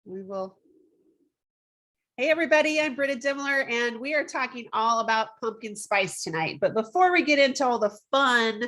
We will. Hey everybody, I'm Britta Dimmler and we are talking all about pumpkin spice tonight. But before we get into all the fun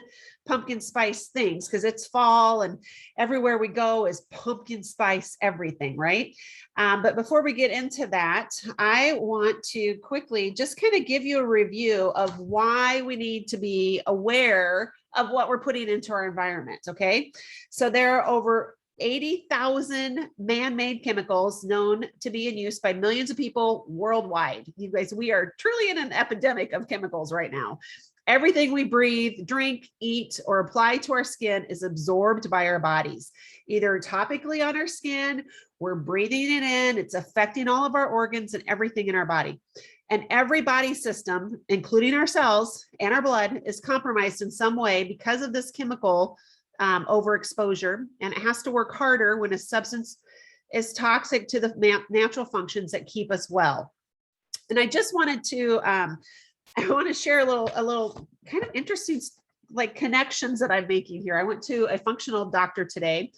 pumpkin spice things, because it's fall and everywhere we go is pumpkin spice everything, right? But before we get into that, I want to quickly just kind of give you a review of why we need to be aware of what we're putting into our environment, okay? So there are over 80,000 man-made chemicals known to be in use by millions of people worldwide. You guys, we are truly in an epidemic of chemicals right now. Everything we breathe, drink, eat, or apply to our skin is absorbed by our bodies, either topically on our skin, we're breathing it in, it's affecting all of our organs and everything in our body. And every body system, including our cells and our blood, is compromised in some way because of this chemical overexposure, and it has to work harder when a substance is toxic to the natural functions that keep us well. And I just wanted to, I want to share a little kind of interesting like connections that I'm making here. I went to a functional doctor today.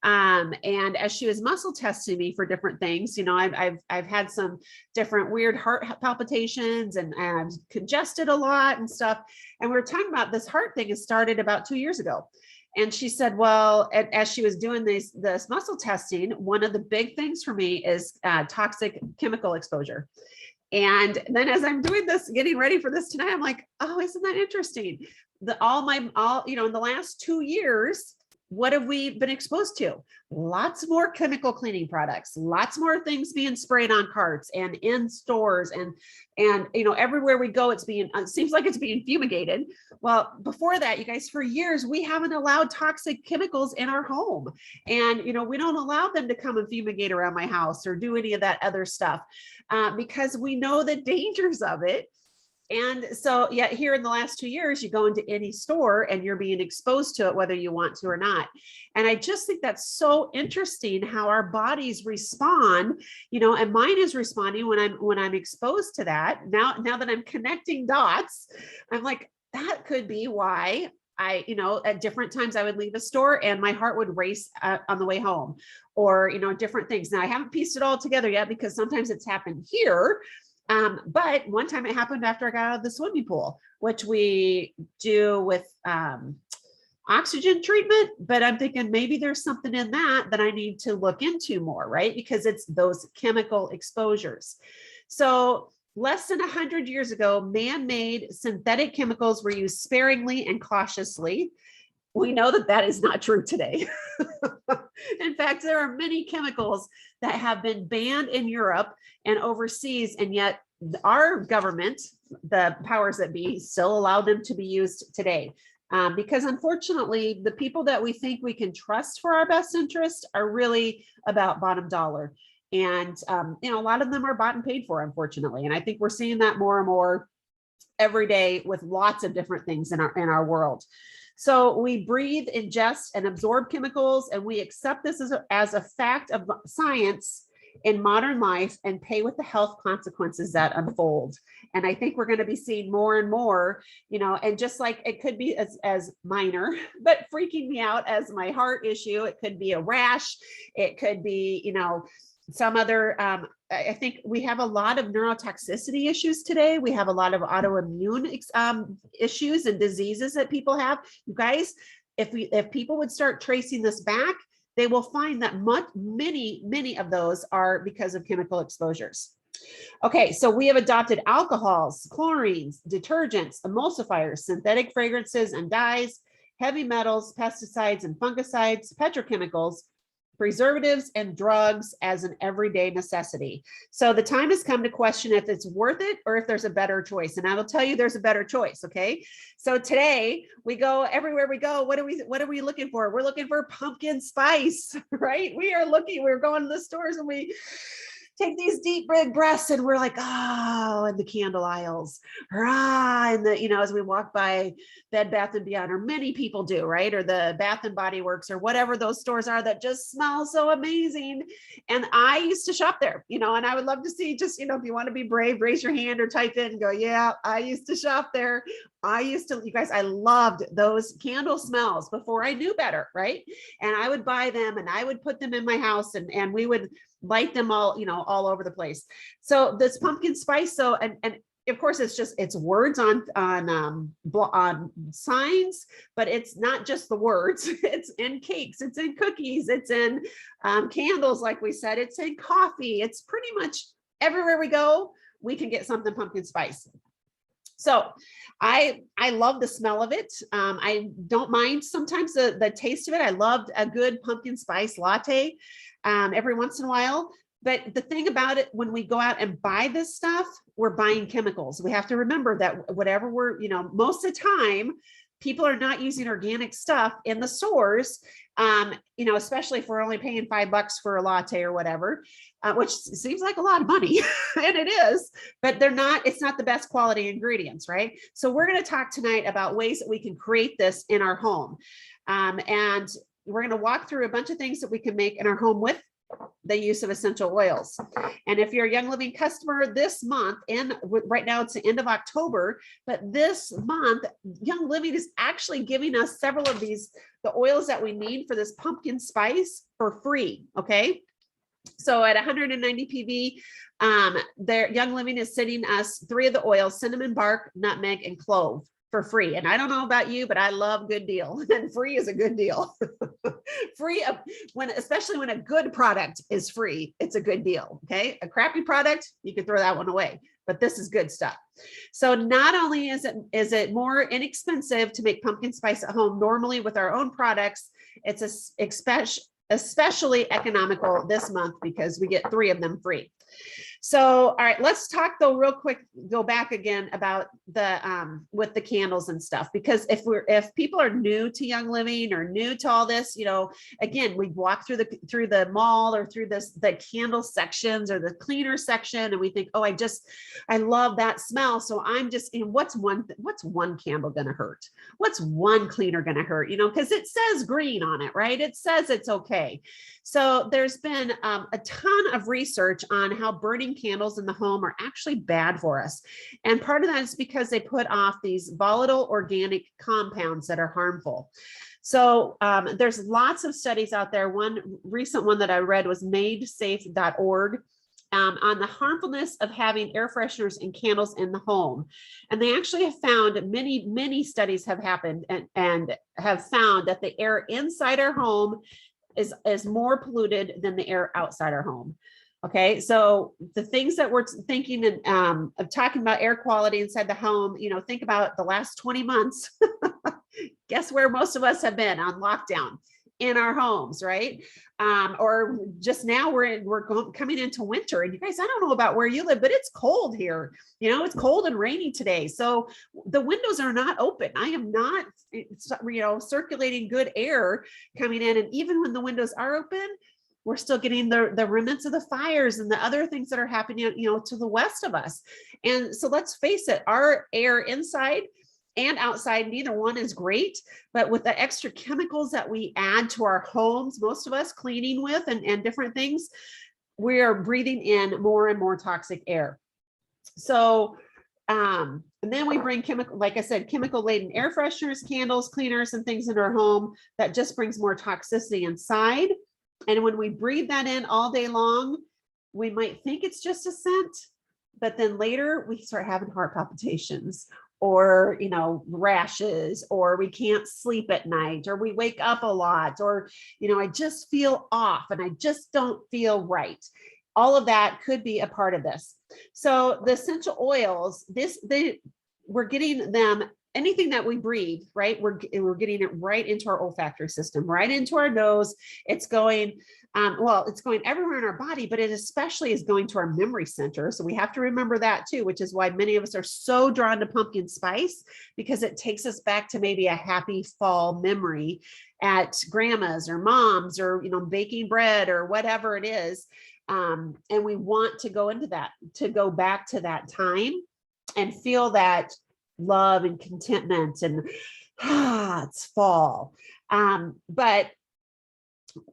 And as she was muscle testing me for different things, you know, I've had some different weird heart palpitations and I'm congested a lot and stuff. And we were talking about this heart thing. It started about 2 years ago. And she said, well, as she was doing this muscle testing, one of the big things for me is toxic chemical exposure. And then as I'm doing this, getting ready for this tonight, I'm like, oh, isn't that interesting? In the last 2 years, what have we been exposed to? Lots more chemical cleaning products, lots more things being sprayed on carts and in stores and you know, everywhere we go, it seems like it's being fumigated. Well, before that, you guys, for years, we haven't allowed toxic chemicals in our home. And, you know, we don't allow them to come and fumigate around my house or do any of that other stuff because we know the dangers of it. And so, yeah, here in the last 2 years, you go into any store and you're being exposed to it, whether you want to or not. And I just think that's so interesting how our bodies respond, you know, and mine is responding when I'm exposed to that. Now that I'm connecting dots, I'm like, that could be why you know, at different times I would leave a store and my heart would race on the way home, or, you know, different things. Now I haven't pieced it all together yet because sometimes it's happened here. But one time it happened after I got out of the swimming pool, which we do with oxygen treatment. But I'm thinking maybe there's something in that I need to look into more, right? Because it's those chemical exposures. So less than 100 years ago, man-made synthetic chemicals were used sparingly and cautiously. We know that is not true today. In fact, there are many chemicals that have been banned in Europe and overseas, and yet our government, the powers that be, still allow them to be used today. Because unfortunately, the people that we think we can trust for our best interest are really about bottom dollar. And you know, a lot of them are bought and paid for, unfortunately. And I think we're seeing that more and more every day with lots of different things in our world. So we breathe, ingest, and absorb chemicals, and we accept this as a fact of science in modern life and pay with the health consequences that unfold. And I think we're going to be seeing more and more, you know, and just like it could be as minor, but freaking me out as my heart issue. It could be a rash. It could be, you know, some other, I think we have a lot of neurotoxicity issues today. We have a lot of autoimmune issues and diseases that people have. You guys, if people would start tracing this back, they will find that many of those are because of chemical exposures. Okay, so we have adopted alcohols, chlorines, detergents, emulsifiers, synthetic fragrances and dyes, heavy metals, pesticides and fungicides, petrochemicals, preservatives, and drugs as an everyday necessity. So the time has come to question if it's worth it or if there's a better choice. And I will tell you there's a better choice. Okay. So today we go everywhere we go. What are we looking for? We're looking for pumpkin spice, right? We're going to the stores and we take these deep breaths and we're like, oh, in the candle aisles, and the, you know, as we walk by Bed Bath & Beyond, or many people do, right? Or the Bath and Body Works, or whatever those stores are that just smell so amazing. And I used to shop there, you know, and I would love to see, just, you know, if you want to be brave, raise your hand or type in and go, yeah, I used to shop there. You guys, I loved those candle smells before I knew better, right? And I would buy them and I would put them in my house and we would light them all, all over the place. So this pumpkin spice, so, and of course it's words on signs, but it's not just the words. It's in cakes, it's in cookies, it's in candles, like we said, it's in coffee. It's pretty much everywhere we go, we can get something pumpkin spice. So I love the smell of it. I don't mind sometimes the taste of it. I loved a good pumpkin spice latte every once in a while. But the thing about it, when we go out and buy this stuff, we're buying chemicals. We have to remember that whatever we're, most of the time, people are not using organic stuff in the stores, especially if we're only paying $5 for a latte or whatever, which seems like a lot of money, and it is, but it's not the best quality ingredients, right? So we're going to talk tonight about ways that we can create this in our home. And we're going to walk through a bunch of things that we can make in our home with the use of essential oils. And if you're a Young Living customer this month, right now it's the end of October, but this month Young Living is actually giving us several of the oils that we need for this pumpkin spice for free. Okay, so at 190 PV, Young Living is sending us 3 of the oils: cinnamon bark, nutmeg, and clove, for free. And I don't know about you, but I love good deal, and free is a good deal. Free, especially when a good product is free, it's a good deal. Okay, a crappy product, you could throw that one away, but this is good stuff. So not only is it more inexpensive to make pumpkin spice at home normally with our own products, it's especially economical this month because we get 3 of them free. So, all right, let's talk though real quick, go back again about with the candles and stuff, because if people are new to Young Living or new to all this, again, we walk through the mall or through the candle sections or the cleaner section, and we think, oh, I love that smell. So I'm just, what's one candle going to hurt? What's one cleaner going to hurt? Because it says green on it, right? It says it's okay. So there's been a ton of research on how burning candles in the home are actually bad for us. And part of that is because they put off these volatile organic compounds that are harmful. So there's lots of studies out there. One recent one that I read was madesafe.org on the harmfulness of having air fresheners and candles in the home. And they actually have found many studies have happened and have found that the air inside our home is more polluted than the air outside our home. Okay, so the things that we're thinking of talking about air quality inside the home, think about the last 20 months. Guess where most of us have been? On lockdown in our homes, right? Or just now we're coming into winter, and you guys, I don't know about where you live, but it's cold here. It's cold and rainy today, so the windows are not open. I am not, circulating good air coming in, and even when the windows are open, we're still getting the remnants of the fires and the other things that are happening, to the west of us. And so let's face it, our air inside and outside, neither one is great, but with the extra chemicals that we add to our homes, most of us cleaning with and different things, we are breathing in more and more toxic air. So, and then we bring chemical laden air fresheners, candles, cleaners, and things in our home that just brings more toxicity inside. And when we breathe that in all day long, we might think it's just a scent, but then later we start having heart palpitations, or rashes, or we can't sleep at night, or we wake up a lot, or I just feel off and I just don't feel right. All of that could be a part of this. So the essential oils, we're getting them, anything that we breathe, right? We're getting it right into our olfactory system, right into our nose. It's going, it's going everywhere in our body, but it especially is going to our memory center. So we have to remember that too, which is why many of us are so drawn to pumpkin spice, because it takes us back to maybe a happy fall memory at grandma's or mom's, or, baking bread or whatever it is. And we want to go into that, to go back to that time and feel that love and contentment and it's fall. But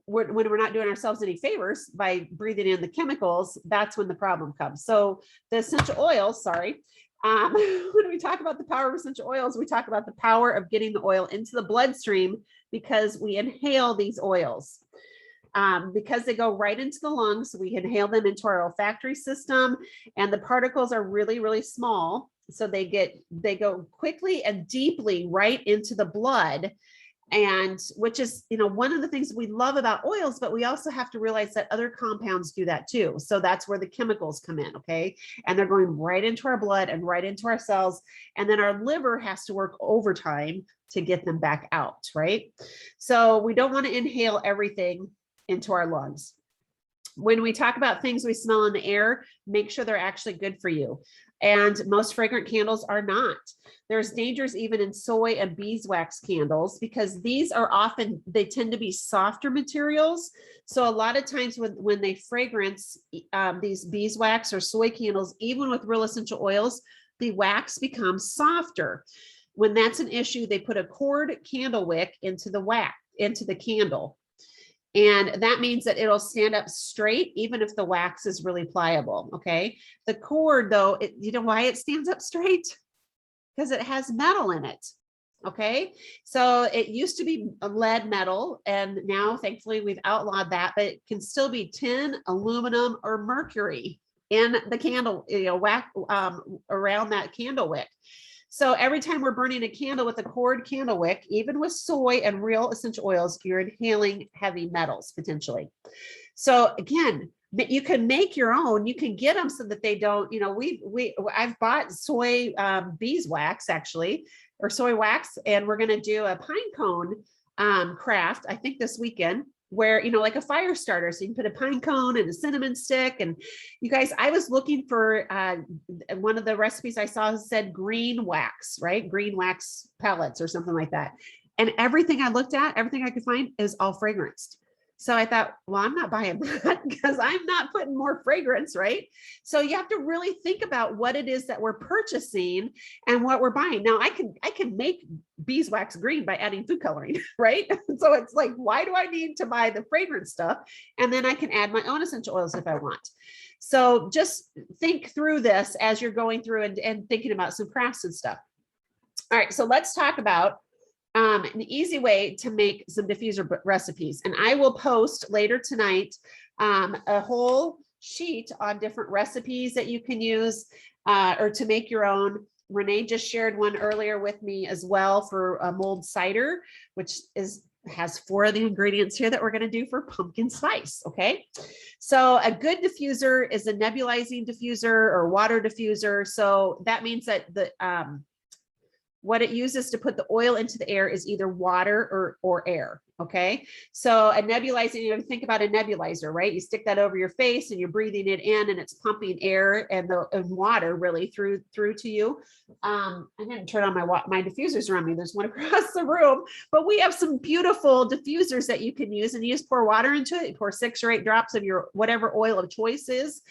when we're not doing ourselves any favors by breathing in the chemicals, that's when the problem comes. So the essential oils, when we talk about the power of essential oils, we talk about the power of getting the oil into the bloodstream because we inhale these oils. because they go right into the lungs. We inhale them into our olfactory system, and the particles are really, really small. So they go quickly and deeply right into the blood. And which is, one of the things we love about oils, but we also have to realize that other compounds do that too. So that's where the chemicals come in, okay? And they're going right into our blood and right into our cells. And then our liver has to work overtime to get them back out, right? So we don't want to inhale everything into our lungs. When we talk about things we smell in the air, make sure they're actually good for you. And most fragrant candles are not. There's dangers even in soy and beeswax candles, because these are often, they tend to be softer materials. So a lot of times when they fragrance these beeswax or soy candles, even with real essential oils, the wax becomes softer. When that's an issue, they put a cord candle wick into the candle. And that means that it'll stand up straight, even if the wax is really pliable, okay? The cord, though, you know why it stands up straight? Because it has metal in it, okay? So it used to be a lead metal, and now, thankfully, we've outlawed that, but it can still be tin, aluminum, or mercury in the candle, around that candle wick. So every time we're burning a candle with a cord candle wick, even with soy and real essential oils, you're inhaling heavy metals potentially. So again, you can make your own. You can get them so that they don't. I've bought soy beeswax actually, or soy wax, and we're going to do a pine cone craft, I think this weekend, where, like a fire starter. So you can put a pine cone and a cinnamon stick. And you guys, I was looking for one of the recipes I saw said green wax, right? Green wax pellets or something like that. And everything I looked at, everything I could find is all fragranced. So I thought, well, I'm not buying that because I'm not putting more fragrance, right? So you have to really think about what it is that we're purchasing and what we're buying. Now I can make beeswax green by adding food coloring, right? So it's like, why do I need to buy the fragrance stuff? And then I can add my own essential oils if I want. So just think through this as you're going through and thinking about some crafts and stuff. All right, so let's talk about an easy way to make some diffuser recipes. And I will post later tonight a whole sheet on different recipes that you can use or to make your own. Renee just shared one earlier with me as well for a mulled cider, which has 4 of the ingredients here that we're going to do for pumpkin spice. Okay. So a good diffuser is a nebulizing diffuser or water diffuser. So that means that what it uses to put the oil into the air is either water or air. Okay. So a nebulizing, think about a nebulizer, right? You stick that over your face and you're breathing it in and it's pumping air and water really through to you. I didn't turn on my diffusers around me. There's one across the room, but we have some beautiful diffusers that you can use, and you just pour water into it. You pour 6 or 8 drops of your whatever oil of choice is,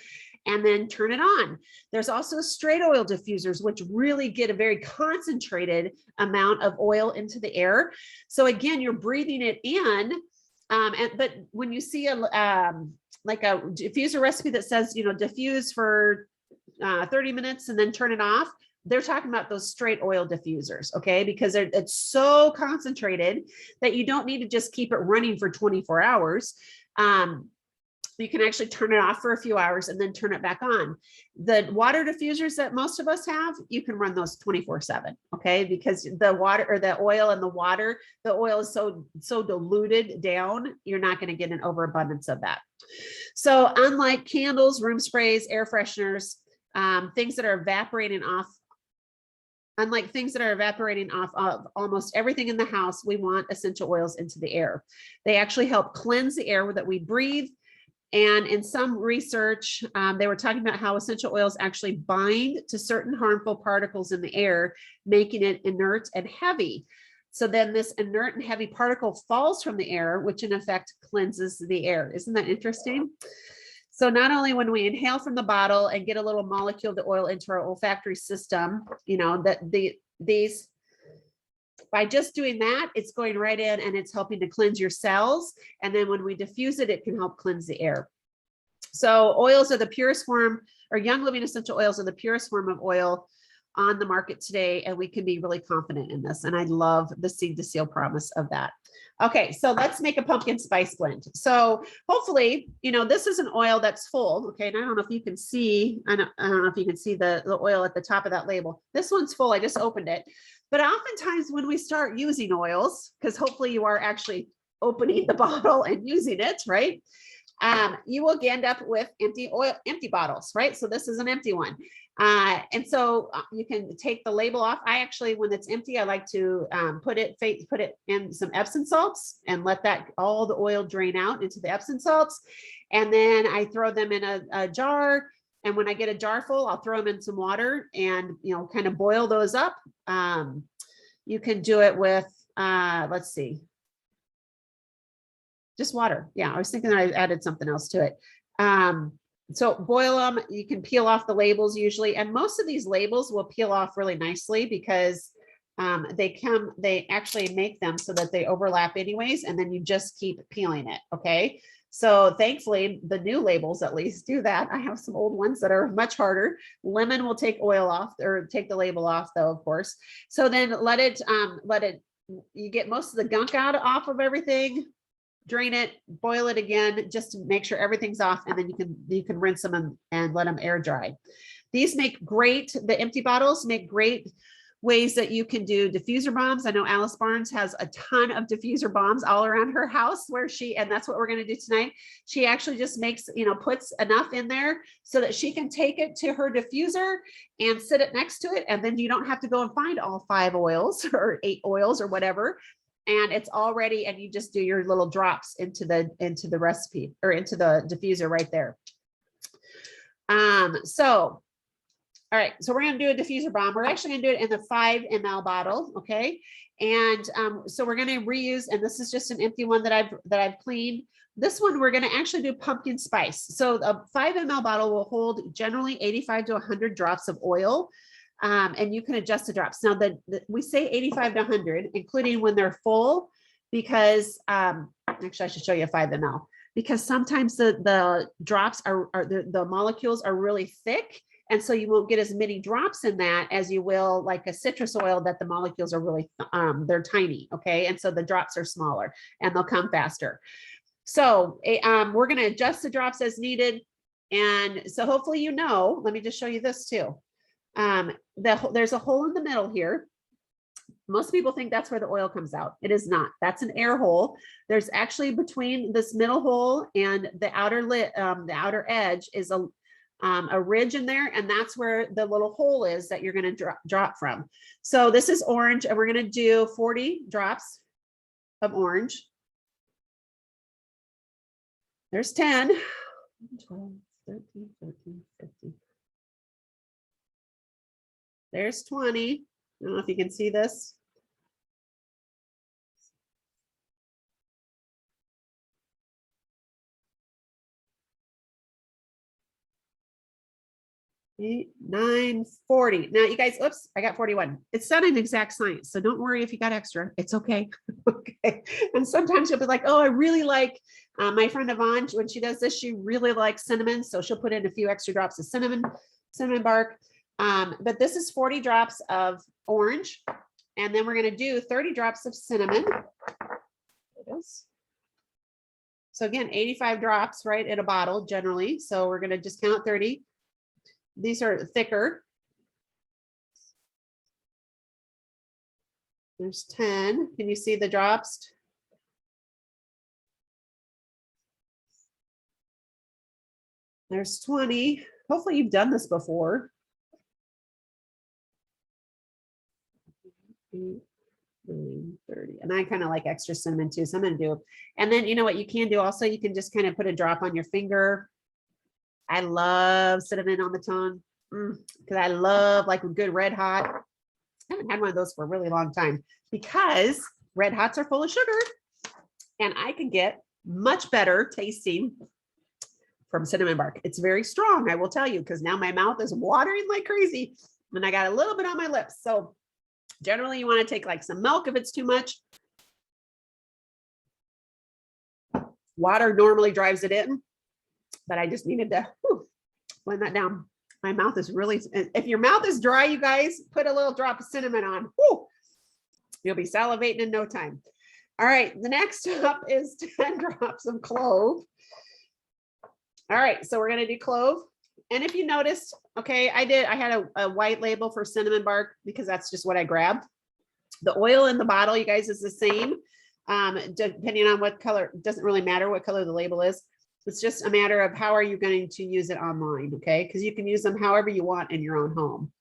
and then turn it on. There's also straight oil diffusers, which really get a very concentrated amount of oil into the air. So again, you're breathing it in. But when you see like a diffuser recipe that says, diffuse for 30 minutes and then turn it off, they're talking about those straight oil diffusers, okay? Because it's so concentrated that you don't need to just keep it running for 24 hours. You can actually turn it off for a few hours and then turn it back on. The water diffusers that most of us have, you can run those 24/7, okay? Because the water or the oil and the oil is so diluted down, you're not going to get an overabundance of that. So unlike candles, room sprays, air fresheners, things that are evaporating off, unlike things that are evaporating off of almost everything in the house, we want essential oils into the air. They actually help cleanse the air that we breathe. And in some research, they were talking about how essential oils actually bind to certain harmful particles in the air, making it inert and heavy. So then this inert and heavy particle falls from the air, which in effect cleanses the air. Isn't that interesting? So not only when we inhale from the bottle and get a little molecule of oil into our olfactory system, by just doing that, it's going right in and it's helping to cleanse your cells. And then when we diffuse it, it can help cleanse the air. So oils are the purest form, or Young Living essential oils are the purest form of oil. on the market today, and we can be really confident in this. And I love the seed to seal promise of that. Okay, so let's make a pumpkin spice blend. So hopefully, you know, this is an oil that's full. Okay, and I don't know if you can see, I don't know if you can see the oil at the top of that label. This one's full, I just opened it. But oftentimes when we start using oils, because hopefully you are actually opening the bottle and using it, right? You will end up with empty bottles, right? So this is an empty one. And so you can take the label off. I actually, when it's empty, I like to put it in some Epsom salts and let that all the oil drain out into the Epsom salts. And then I throw them in a jar. And when I get a jar full, I'll throw them in some water and, you know, kind of boil those up. You can do it with, let's see, just water. Yeah, I was thinking that I added something else to it. So boil them. You can peel off the labels usually, and most of these labels will peel off really nicely because they actually make them so that they overlap anyways, and then you just keep peeling it. Okay. So thankfully the new labels at least do that. I have some old ones that are much harder. Lemon will take oil off or take the label off though, of course. So then you get most of the gunk out off of everything, drain it, boil it again, just to make sure everything's off. And then you can rinse them and let them air dry. These make great, the empty bottles make great ways that you can do diffuser bombs. I know Alice Barnes has a ton of diffuser bombs all around her house and that's what we're going to do tonight. She actually just makes, you know, puts enough in there so that she can take it to her diffuser and sit it next to it. And then you don't have to go and find all 5 oils or 8 oils or whatever. And it's all ready, and you just do your little drops into the recipe or into the diffuser right there. All right, so we're going to do a diffuser bomb. We're actually going to do it in the 5 ml bottle, okay? And so we're going to reuse, and this is just an empty one that I've cleaned. This one we're going to actually do pumpkin spice. So a 5 ml bottle will hold generally 85 to 100 drops of oil. And you can adjust the drops. Now we say 85 to 100, including when they're full, because actually I should show you a 5 ml, because sometimes the drops the molecules are really thick. And so you won't get as many drops in that as you will like a citrus oil that the molecules are really, they're tiny. Okay. And so the drops are smaller and they'll come faster. So we're going to adjust the drops as needed. And so hopefully, you know, let me just show you this too. There's a hole in the middle here. Most people think that's where the oil comes out. It is not. That's an air hole. There's actually between this middle hole and the outer edge is a ridge in there, and that's where the little hole is that you're going to drop from. So this is orange, and we're going to do 40 drops of orange. There's 10, 12, 13, 14, 15. There's 20. I don't know if you can see this. Eight, 9, 40. Now you guys, oops, I got 41. It's not an exact science, so don't worry if you got extra. It's okay. Okay. And sometimes you'll be like, oh, I really like my friend Yvonne, when she does this, she really likes cinnamon, so she'll put in a few extra drops of cinnamon bark. But this is 40 drops of orange, and then we're going to do 30 drops of cinnamon. So again, 85 drops, right, in a bottle generally. So we're going to just count 30. These are thicker. There's 10. Can you see the drops? There's 20. Hopefully you've done this before. 8, 9, 30. And I kind of like extra cinnamon too, so I'm going to do. And then you know what you can do also? You can just kind of put a drop on your finger. I love cinnamon on the tongue because I love like a good red hot. I haven't had one of those for a really long time because red hots are full of sugar, and I can get much better tasting from cinnamon bark. It's very strong, I will tell you, because now my mouth is watering like crazy and I got a little bit on my lips. So generally you want to take like some milk if it's too much. Water normally drives it in, but I just needed to blend that down. My mouth is really, if your mouth is dry, you guys, put a little drop of cinnamon on. Woo! You'll be salivating in no time. All right, the next up is 10 drops of clove. All right, so we're gonna do clove. And if you noticed, okay, I had a white label for cinnamon bark because that's just what I grabbed. The oil in the bottle, you guys, is the same. Depending on what color, it doesn't really matter what color the label is. It's just a matter of how are you going to use it online, okay? Because you can use them however you want in your own home.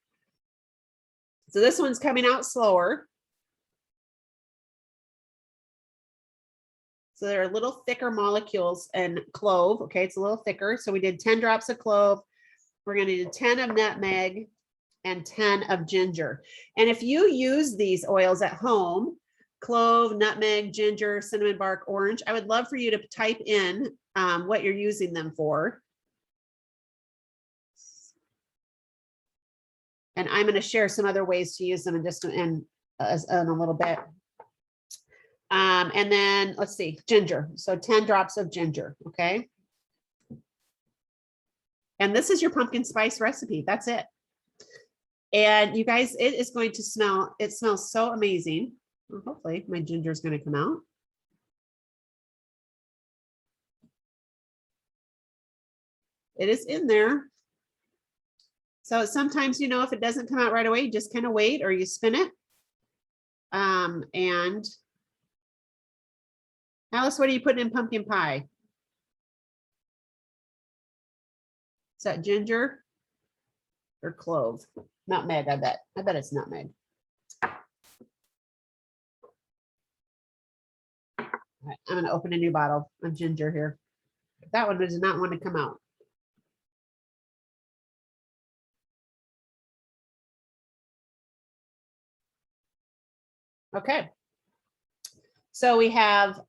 So this one's coming out slower. So they're a little thicker molecules and clove, okay? It's a little thicker. So we did 10 drops of clove. We're going to do 10 of nutmeg and 10 of ginger. And if you use these oils at home, clove, nutmeg, ginger, cinnamon bark, orange, I would love for you to type in what you're using them for. And I'm going to share some other ways to use them in just in a little bit. And then let's see, ginger. So 10 drops of ginger, okay? And this is your pumpkin spice recipe. That's it. And you guys, it is going to smell, it smells so amazing. Well, hopefully my ginger is going to come out. It is in there. So sometimes, you know, if it doesn't come out right away, you just kind of wait or you spin it. And Alice, what are you putting in pumpkin pie? Is that ginger or clove? Nutmeg, I bet. I bet it's nutmeg. All right, I'm going to open a new bottle of ginger here. That one does not want to come out. Okay. So we have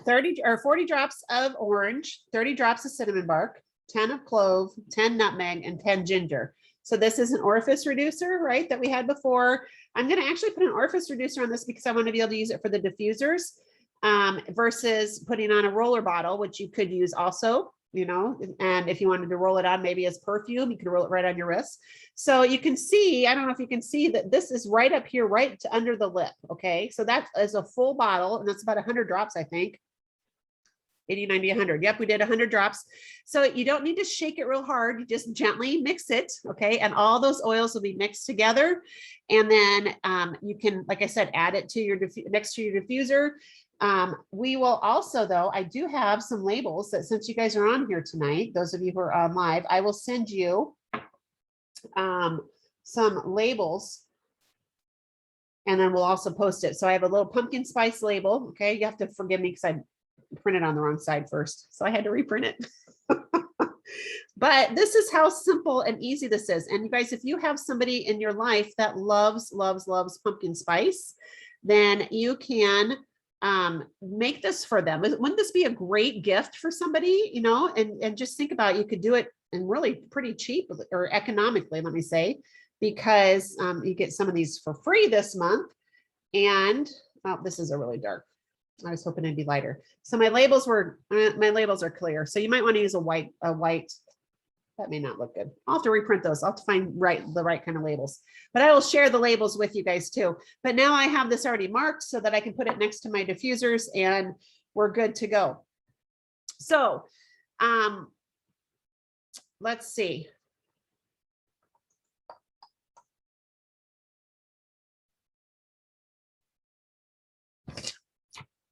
30 or 40 drops of orange, 30 drops of cinnamon bark, 10 of clove, 10 nutmeg, and 10 ginger. So this is an orifice reducer, right, that we had before. I'm going to actually put an orifice reducer on this because I want to be able to use it for the diffusers versus putting on a roller bottle, which you could use also, you know, and if you wanted to roll it on maybe as perfume, you could roll it right on your wrist. So you can see, I don't know if you can see that this is right up here, right to under the lip. Okay. So that is a full bottle and that's about 100 drops, I think. 80, 90, 100. Yep, we did 100 drops. So you don't need to shake it real hard. You just gently mix it. Okay. And all those oils will be mixed together. And then you can, like I said, add it to your next to your diffuser. We will also, though, I do have some labels that since you guys are on here tonight, those of you who are on live, I will send you some labels and then we'll also post it. So I have a little pumpkin spice label. Okay. You have to forgive me because I printed on the wrong side first. So I had to reprint it. But this is how simple and easy this is. And you guys, if you have somebody in your life that loves pumpkin spice, then you can make this for them. Wouldn't this be a great gift for somebody, you know, and just think about, you could do it and really pretty cheap or economically, let me say, because you get some of these for free this month. And oh, this is a really dark. I was hoping it'd be lighter. So my labels are clear. So you might want to use a white, that may not look good. I'll have to reprint those. I'll have to find the right kind of labels, but I will share the labels with you guys too. But now I have this already marked so that I can put it next to my diffusers and we're good to go. So let's see.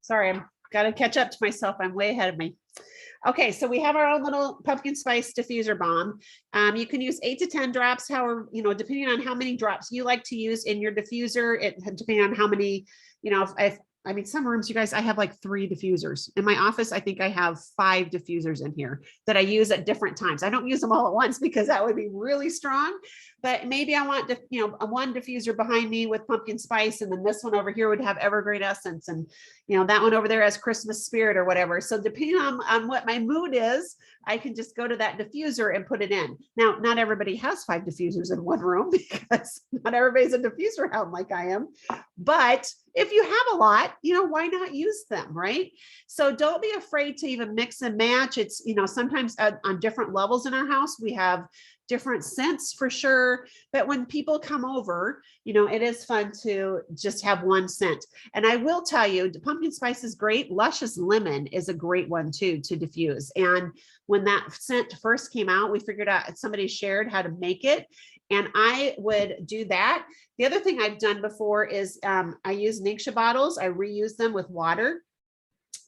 Sorry, I'm got to catch up to myself. I'm way ahead of me. Okay, so we have our own little pumpkin spice diffuser bomb. You can use 8 to 10 drops, however, you know, depending on how many drops you like to use in your diffuser, depending on how many, you know, I mean, some rooms, you guys, I have like 3 diffusers. In my office, I think I have 5 diffusers in here that I use at different times. I don't use them all at once because that would be really strong, but maybe I want to, you know, one diffuser behind me with pumpkin spice, and then this one over here would have evergreen essence, and, you know, that one over there has Christmas spirit or whatever. So depending on what my mood is, I can just go to that diffuser and put it in. Now, not everybody has 5 diffusers in one room because not everybody's a diffuser hound like I am, but if you have a lot, why not use them, right? So don't be afraid to even mix and match. It's, sometimes on different levels in our house, we have different scents for sure. But when people come over, it is fun to just have one scent. And I will tell you, the pumpkin spice is great. Luscious lemon is a great one too, to diffuse. And when that scent first came out, we figured out, somebody shared how to make it. And I would do that. The other thing I've done before is I use Ningxia bottles. I reuse them with water.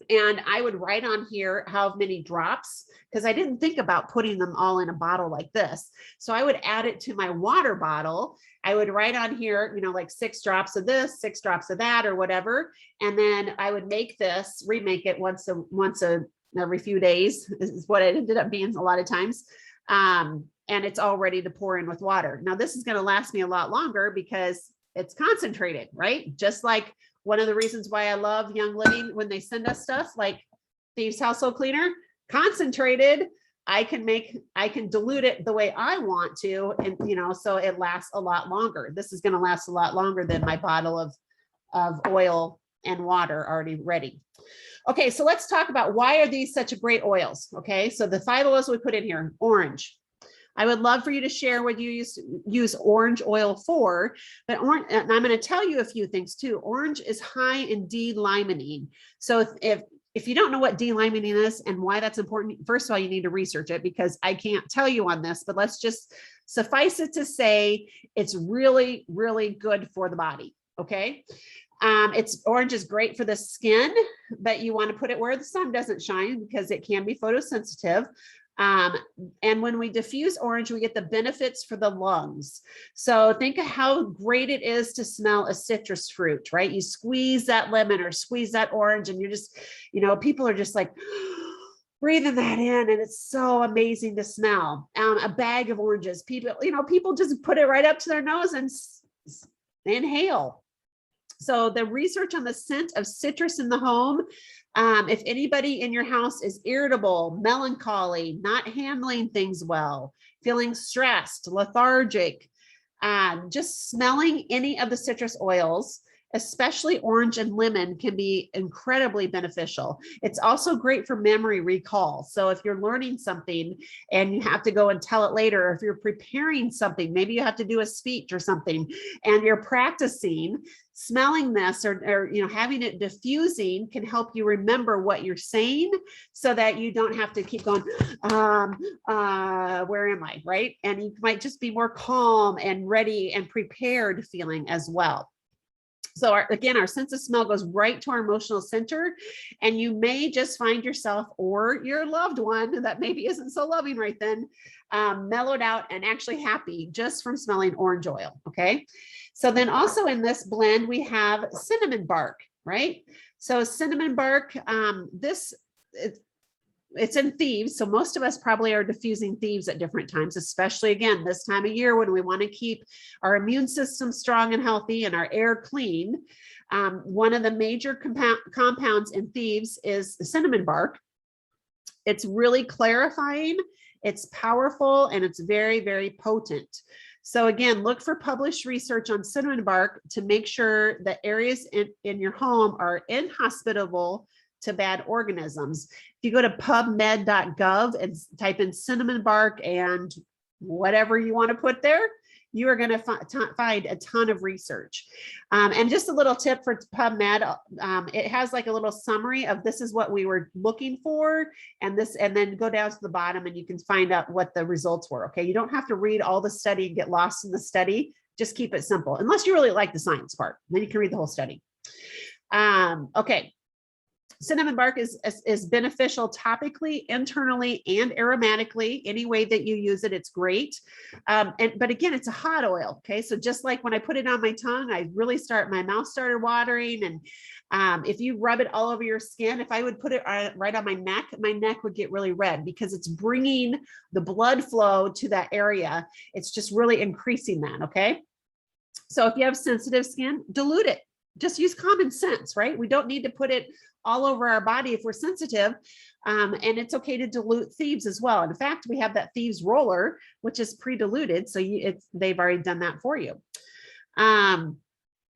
And I would write on here how many drops, because I didn't think about putting them all in a bottle like this. So I would add it to my water bottle. I would write on here, like 6 drops of this, 6 drops of that, or whatever. And then I would make this, remake it once every few days is what it ended up being a lot of times. And it's all ready to pour in with water. Now this is going to last me a lot longer because it's concentrated, right? Just like one of the reasons why I love Young Living, when they send us stuff like Thieves Household Cleaner, concentrated, I can dilute it the way I want to. And, so it lasts a lot longer. This is going to last a lot longer than my bottle of oil and water already ready. Okay, so let's talk about why are these such great oils? Okay, so the 5 oils we put in here. Orange. I would love for you to share what you use orange oil for, but orange, and I'm going to tell you a few things too. Orange is high in D-limonene. So if you don't know what D-limonene is and why that's important, first of all, you need to research it because I can't tell you on this, but let's just suffice it to say it's really, really good for the body. Okay. Orange is great for the skin, but you want to put it where the sun doesn't shine because it can be photosensitive. And when we diffuse orange, we get the benefits for the lungs. So think of how great it is to smell a citrus fruit, right? You squeeze that lemon or squeeze that orange and you're just, people are just like breathing that in, and it's so amazing to smell. A bag of oranges, people just put it right up to their nose and inhale. So the research on the scent of citrus in the home, if anybody in your house is irritable, melancholy, not handling things well, feeling stressed, lethargic, just smelling any of the citrus oils, especially orange and lemon, can be incredibly beneficial. It's also great for memory recall. So if you're learning something and you have to go and tell it later, or if you're preparing something, maybe you have to do a speech or something, and you're practicing, smelling this or having it diffusing can help you remember what you're saying so that you don't have to keep going, where am I, right? And you might just be more calm and ready and prepared feeling as well. So our sense of smell goes right to our emotional center, and you may just find yourself or your loved one that maybe isn't so loving right then, mellowed out and actually happy just from smelling orange oil. Okay. So then also in this blend, we have cinnamon bark, right? So cinnamon bark, it's in Thieves. So most of us probably are diffusing Thieves at different times, especially again, this time of year when we want to keep our immune system strong and healthy and our air clean. One of the major compounds in Thieves is cinnamon bark. It's really clarifying, it's powerful, and it's very, very potent. So again, look for published research on cinnamon bark to make sure that areas in your home are inhospitable to bad organisms. If you go to pubmed.gov and type in cinnamon bark and whatever you want to put there, you are going to find a ton of research. And just a little tip for PubMed, it has like a little summary of this is what we were looking for, and then go down to the bottom and you can find out what the results were. Okay, you don't have to read all the study and get lost in the study. Just keep it simple, unless you really like the science part. Then you can read the whole study. Okay. Cinnamon bark is beneficial topically, internally, and aromatically. Any way that you use it, it's great. But again, it's a hot oil. Okay, so just like when I put it on my tongue, my mouth started watering. And if you rub it all over your skin, if I would put it right on my neck would get really red because it's bringing the blood flow to that area. It's just really increasing that. Okay, so if you have sensitive skin, dilute it. Just use common sense, right? We don't need to put it all over our body if we're sensitive. And it's okay to dilute Thieves as well. In fact, we have that Thieves roller, which is pre-diluted. So they've already done that for you.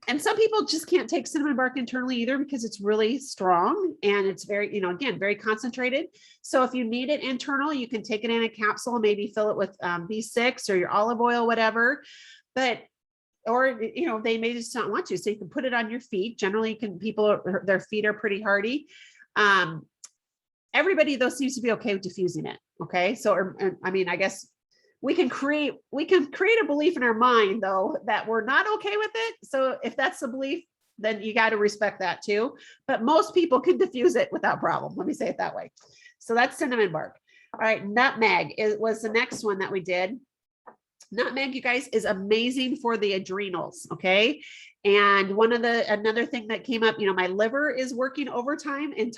And some people just can't take cinnamon bark internally either because it's really strong and it's very, you know, again, very concentrated. So if you need it internal, you can take it in a capsule, maybe fill it with B6 or your olive oil, whatever. But or, you know, they may just not want to. So you can put it on your feet. Generally, you can, people, their feet are pretty hardy. Everybody though seems to be okay with diffusing it. Okay. So, I mean, I guess we can create a belief in our mind though, that we're not okay with it. So if that's the belief, then you got to respect that too. But most people can diffuse it without problem. Let me say it that way. So that's cinnamon bark. All right. Nutmeg was the next one that we did. Nutmeg, you guys, is amazing for the adrenals. Okay. And another thing that came up, you know, my liver is working overtime and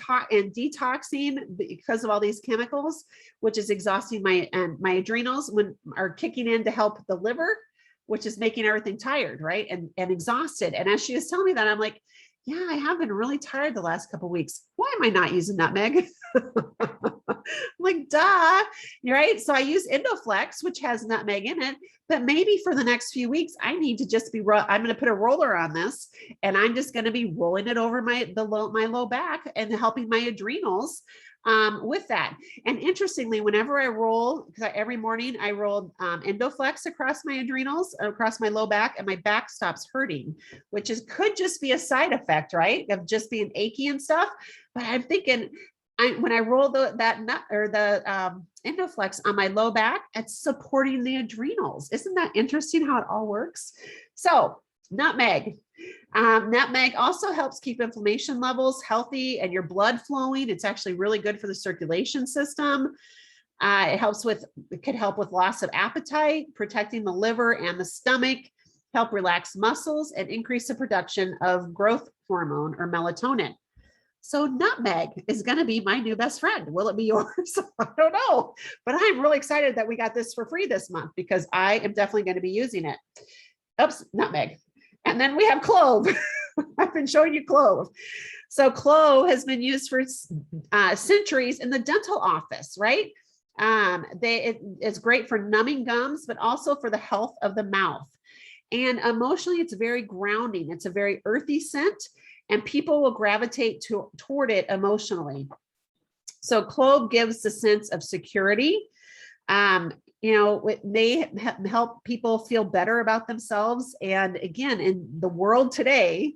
detoxing because of all these chemicals, which is exhausting my adrenals are kicking in to help the liver, which is making everything tired, right? And exhausted. And as she was telling me that, I'm like, yeah, I have been really tired the last couple of weeks. Why am I not using nutmeg? I'm like, duh, right? So I use Indoflex, which has nutmeg in it, but maybe for the next few weeks, I need to just I'm going to put a roller on this and I'm just going to be rolling it over my low back and helping my adrenals with that. And interestingly, whenever I roll, because every morning I roll Indoflex across my adrenals, across my low back, and my back stops hurting, which could just be a side effect, right? Of just being achy and stuff. But I'm thinking, when I roll the Indoflex on my low back, it's supporting the adrenals. Isn't that interesting how it all works? So nutmeg. Nutmeg also helps keep inflammation levels healthy and your blood flowing. It's actually really good for the circulation system. It could help with loss of appetite, protecting the liver and the stomach, help relax muscles, and increase the production of growth hormone or melatonin. So nutmeg is going to be my new best friend. Will it be yours? I don't know, but I'm really excited that we got this for free this month because I am definitely going to be using it. Oops, nutmeg. And then we have clove. I've been showing you clove. So clove has been used for centuries in the dental office, right? It's great for numbing gums, but also for the health of the mouth. And emotionally, it's very grounding. It's a very earthy scent, and people will gravitate toward it emotionally. So clove gives the sense of security. You know, it may help people feel better about themselves. And again, in the world today,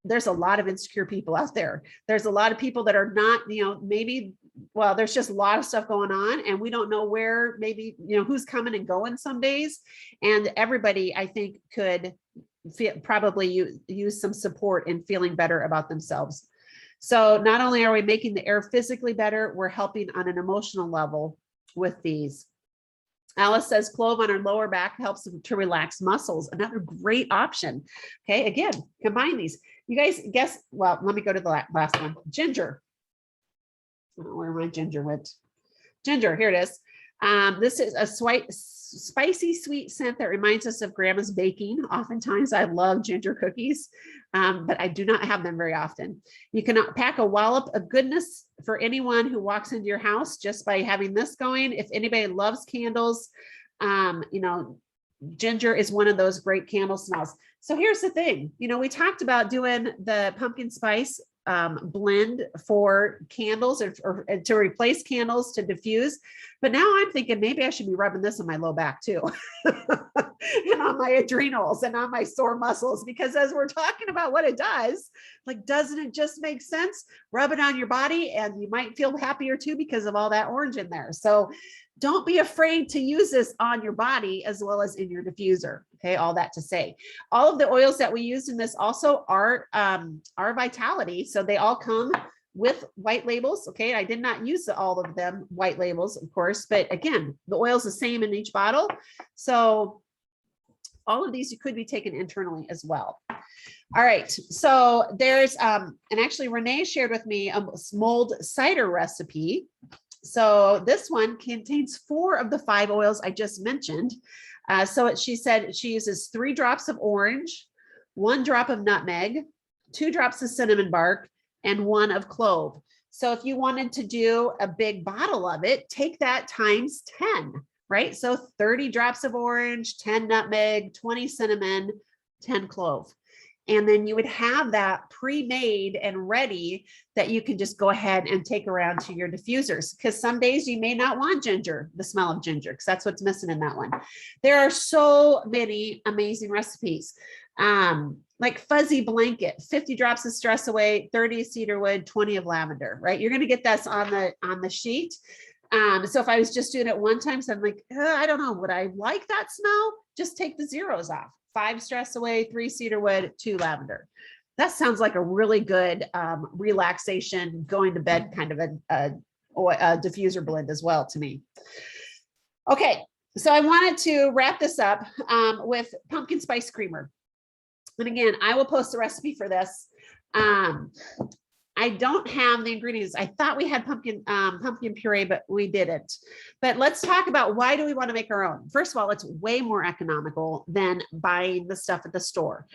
there's a lot of insecure people out there. There's a lot of people that are not, you know, maybe, well, there's just a lot of stuff going on and we don't know where, maybe, you know, who's coming and going some days. And everybody, I think, could probably use some support in feeling better about themselves. So not only are we making the air physically better, we're helping on an emotional level with these. Alice says clove on her lower back helps to relax muscles. Another great option. Okay, again, combine these. You guys guess, well, let me go to the last one. Ginger. I don't know where my ginger went. Ginger, here it is. This is a spicy sweet scent that reminds us of grandma's baking. Oftentimes I love ginger cookies, but I do not have them very often. You can pack a wallop of goodness for anyone who walks into your house just by having this going. If anybody loves candles, you know, ginger is one of those great candle smells. So here's the thing, you know, we talked about doing the pumpkin spice blend for candles or to replace candles to diffuse. But now I'm thinking maybe I should be rubbing this on my low back too. And on my adrenals and on my sore muscles, because as we're talking about what it does, like, doesn't it just make sense? Rub it on your body and you might feel happier too because of all that orange in there. So don't be afraid to use this on your body as well as in your diffuser. Okay, all that to say, all of the oils that we used in this also are Vitality. So they all come with white labels. Okay, I did not use all of them white labels, of course, but again, the oil's the same in each bottle. So all of these you could be taken internally as well. All right, so there's and actually Renee shared with me a mold cider recipe. So this one contains 4 of the 5 oils I just mentioned. She said she uses 3 drops of orange, 1 drop of nutmeg, 2 drops of cinnamon bark, and 1 of clove. So if you wanted to do a big bottle of it, take that times 10, right? So 30 drops of orange, 10 nutmeg, 20 cinnamon, 10 clove. And then you would have that pre-made and ready that you can just go ahead and take around to your diffusers. Because some days you may not want ginger, the smell of ginger, because that's what's missing in that one. There are so many amazing recipes. Like fuzzy blanket, 50 drops of stress away, 30 cedarwood, 20 of lavender, right? You're going to get this on the sheet. So if I was just doing it one time, so I'm like, I don't know, would I like that smell? Just take the zeros off. 5 stress away, 3 cedarwood, 2 lavender. That sounds like a really good relaxation, going to bed kind of a diffuser blend as well to me. Okay, so I wanted to wrap this up with pumpkin spice creamer. And again, I will post the recipe for this. I don't have the ingredients. I thought we had pumpkin puree, but we didn't. But let's talk about, why do we want to make our own? First of all, it's way more economical than buying the stuff at the store.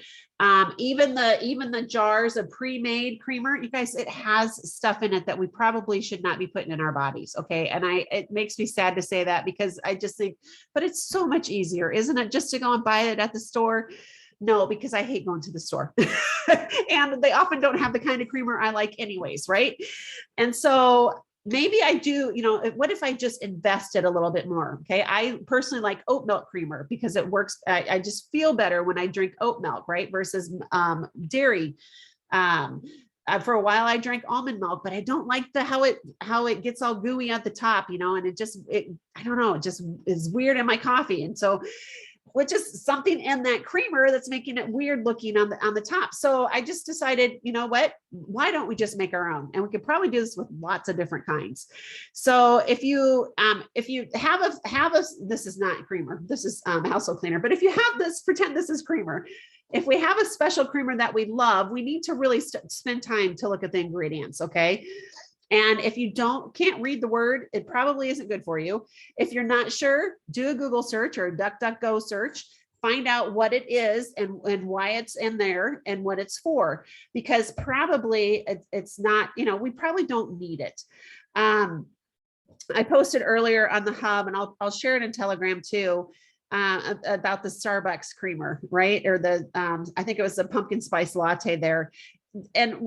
Even the jars of pre-made creamer, you guys, it has stuff in it that we probably should not be putting in our bodies. Okay. And it makes me sad to say that, because I just think, but it's so much easier, isn't it, just to go and buy it at the store? No, because I hate going to the store and they often don't have the kind of creamer I like anyways, right? And so maybe I do, what if I just invested a little bit more? Okay. I personally like oat milk creamer because it works. I just feel better when I drink oat milk, right? Versus dairy. For a while I drank almond milk, but I don't like how it gets all gooey at the top, and I don't know, it just is weird in my coffee. And so, which is something in that creamer that's making it weird looking on the top. So I just decided, you know what, why don't we just make our own? And we could probably do this with lots of different kinds. So if you have a this is not creamer, this is household cleaner, but if you have this, pretend this is creamer. If we have a special creamer that we love, we need to really spend time to look at the ingredients. Okay. And if you can't read the word, it probably isn't good for you. If you're not sure, do a Google search or a DuckDuckGo search, find out what it is and why it's in there and what it's for, because probably it's not, we probably don't need it. I posted earlier on the hub, and I'll share it in Telegram too, about the Starbucks creamer, right? Or I think it was the pumpkin spice latte there. And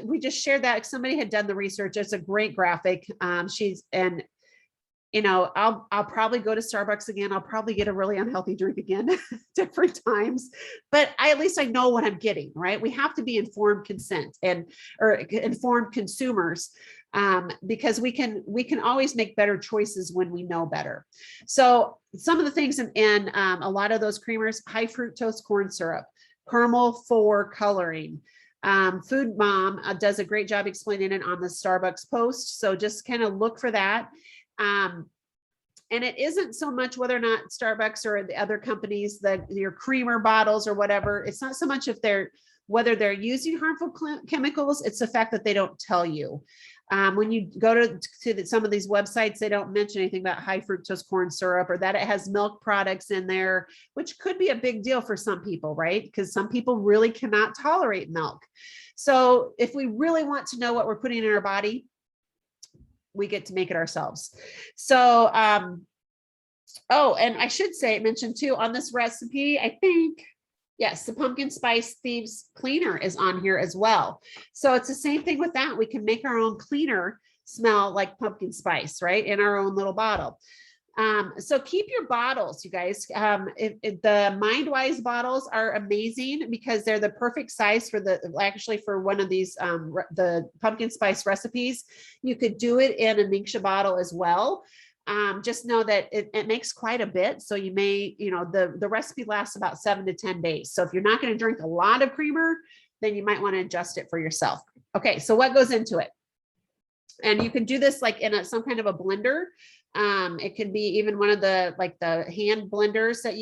we just shared that somebody had done the research. It's a great graphic. I'll probably go to Starbucks again. I'll probably get a really unhealthy drink again, different times, but at least I know what I'm getting, right? We have to be informed consent or informed consumers, because we can always make better choices when we know better. So some of the things in a lot of those creamers: high fructose corn syrup, caramel for coloring. Food Mom does a great job explaining it on the Starbucks post. So just kind of look for that. And it isn't so much whether or not Starbucks or the other companies, your creamer bottles or whatever, it's not so much whether they're using harmful chemicals, it's the fact that they don't tell you. When you go to some of these websites, they don't mention anything about high fructose corn syrup or that it has milk products in there, which could be a big deal for some people, right? Because some people really cannot tolerate milk. So if we really want to know what we're putting in our body, we get to make it ourselves. So, oh, and I should mention too, on this recipe, I think, yes, the pumpkin spice thieves cleaner is on here as well. So it's the same thing with that. We can make our own cleaner smell like pumpkin spice, right? In our own little bottle. So keep your bottles, you guys. The MindWise bottles are amazing because they're the perfect size for for one of these, the pumpkin spice recipes. You could do it in a Ningxia bottle as well. Just know that it makes quite a bit. So you may, the recipe lasts about 7 to 10 days. So if you're not going to drink a lot of creamer, then you might want to adjust it for yourself. Okay. So what goes into it? And you can do this like in some kind of a blender. It could be even one of the hand blenders that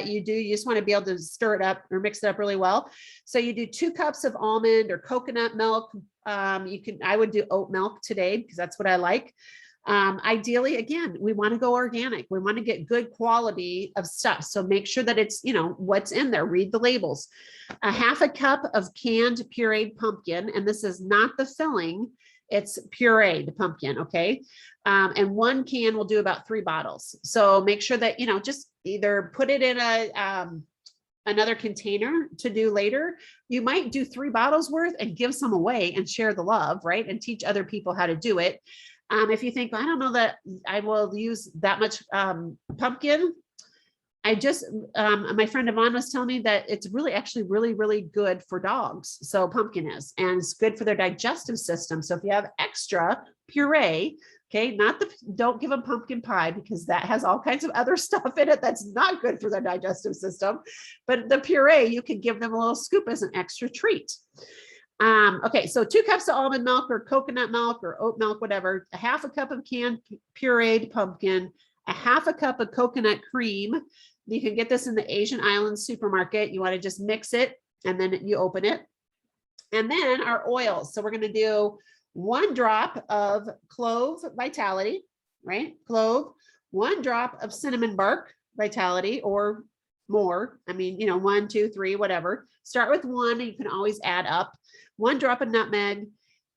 you do. You just want to be able to stir it up or mix it up really well. So you do 2 cups of almond or coconut milk. I would do oat milk today because that's what I like. Ideally, again, we want to go organic. We want to get good quality of stuff. So make sure that it's, what's in there. Read the labels. A half a cup of canned pureed pumpkin. And this is not the filling. It's pureed pumpkin. Okay. And 1 can will do about 3 bottles. So make sure that, just either put it in another container to do later, you might do 3 bottles worth and give some away and share the love, right? And teach other people how to do it. If you think, I don't know that I will use that much pumpkin, I just, my friend Yvonne was telling me that it's really actually really good for dogs. So pumpkin is, and it's good for their digestive system. So if you have extra puree, okay, don't give them pumpkin pie because that has all kinds of other stuff in it that's not good for their digestive system. But the puree, you can give them a little scoop as an extra treat. Okay, so 2 cups of almond milk or coconut milk or oat milk, whatever, a half a cup of canned pureed pumpkin, a half a cup of coconut cream. You can get this in the Asian Islands supermarket. You want to just mix it and then you open it. And then our oils. So we're going to do 1 drop of clove vitality, right? Clove, 1 drop of cinnamon bark vitality or more. I mean, 1, 2, 3, whatever. Start with 1. You can always add up. 1 drop of nutmeg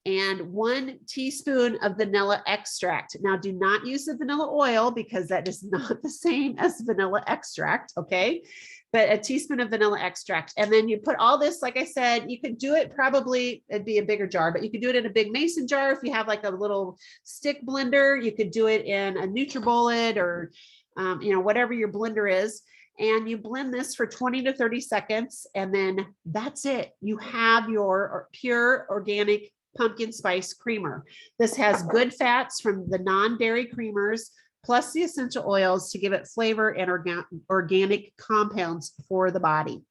and 1 teaspoon of vanilla extract. Now, do not use the vanilla oil because that is not the same as vanilla extract, okay? But a teaspoon of vanilla extract. And then you put all this, like I said, you could do it probably, it'd be a bigger jar, but you could do it in a big mason jar. If you have like a little stick blender, you could do it in a NutriBullet or, whatever your blender is. And you blend this for 20 to 30 seconds. And then that's it. You have your pure organic pumpkin spice creamer. This has good fats from the non-dairy creamers, plus the essential oils to give it flavor and organic compounds for the body.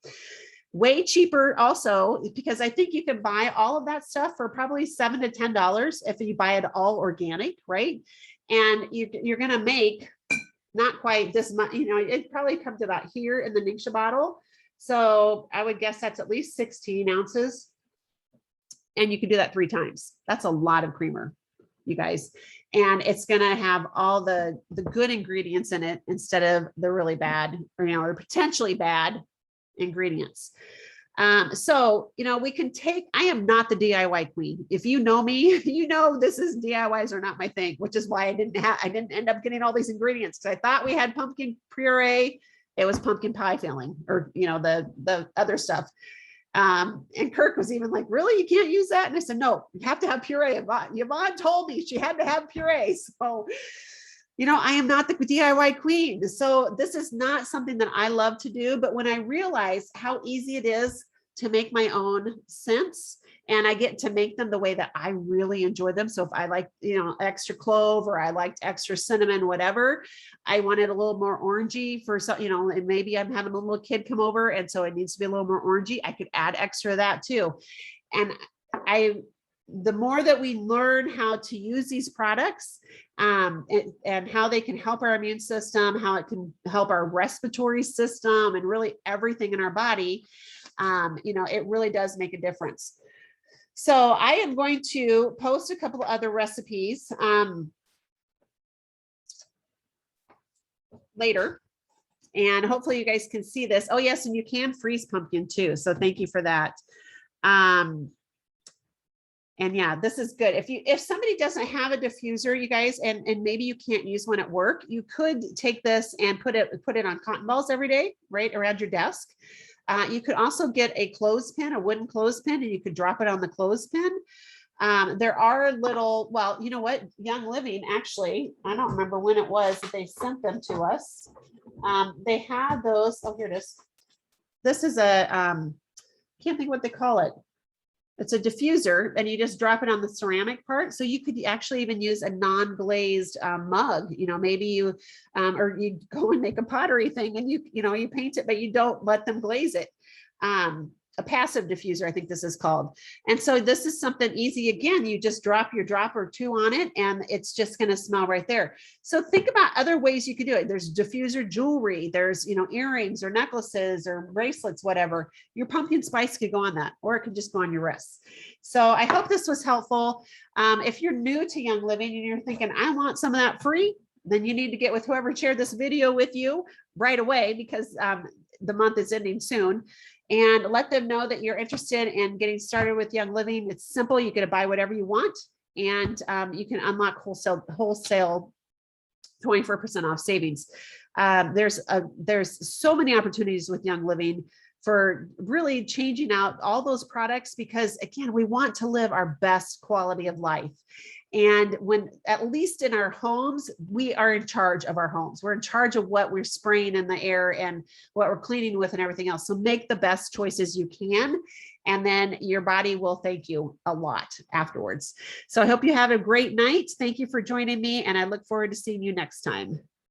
Way cheaper also, because I think you can buy all of that stuff for probably $7 to $10 if you buy it all organic, right? And you're going to make not quite this much, it probably comes about here in the Ningxia bottle. So I would guess that's at least 16 ounces. And you can do that 3 times. That's a lot of creamer, you guys. And it's going to have all the good ingredients in it instead of the really bad or potentially bad ingredients. So, we can take, I am not the DIY queen. If you know me, this is DIYs are not my thing, which is why I didn't end up getting all these ingredients because I thought we had pumpkin puree. It was pumpkin pie filling or, the other stuff. And Kirk was even like, really, you can't use that? And I said, no, you have to have puree. Yvonne told me she had to have puree. So, I am not the DIY queen. So this is not something that I love to do. But when I realize how easy it is to make my own scents, and I get to make them the way that I really enjoy them. So if I like, extra clove or I liked extra cinnamon, whatever, I wanted a little more orangey for some, and maybe I'm having a little kid come over. And so it needs to be a little more orangey. I could add extra of that too. And the more that we learn how to use these products and how they can help our immune system, how it can help our respiratory system and really everything in our body, it really does make a difference. So I am going to post a couple of other recipes later. And hopefully you guys can see this. Oh, yes, and you can freeze pumpkin too. So thank you for that. And yeah, this is good. If somebody doesn't have a diffuser, you guys, and maybe you can't use one at work, you could take this and put it on cotton balls every day, right around your desk. You could also get a clothespin, a wooden clothespin, and you could drop it on the clothespin. There are little, well, you know what? Young Living, actually, I don't remember when it was that they sent them to us. They had those. Oh, here it is. This is a, can't think what they call it. It's a diffuser, and you just drop it on the ceramic part. So you could actually even use a non-glazed mug. Maybe you or you go and make a pottery thing, and you paint it, but you don't let them glaze it. A passive diffuser, I think this is called. And so this is something easy. Again, you just drop your drop or 2 on it, and it's just going to smell right there. So think about other ways you could do it. There's diffuser jewelry. There's, earrings or necklaces or bracelets, whatever. Your pumpkin spice could go on that, or it could just go on your wrists. So I hope this was helpful. If you're new to Young Living and you're thinking, I want some of that free, then you need to get with whoever shared this video with you right away, because the month is ending soon. And let them know that you're interested in getting started with Young Living. It's simple. You get to buy whatever you want, and you can unlock wholesale 24% off savings. There's so many opportunities with Young Living. for really changing out all those products, because again, we want to live our best quality of life. And when, at least in our homes, we are in charge of our homes. We're in charge of what we're spraying in the air and what we're cleaning with and everything else. So make the best choices you can, and then your body will thank you a lot afterwards. So I hope you have a great night. Thank you for joining me, and I look forward to seeing you next time.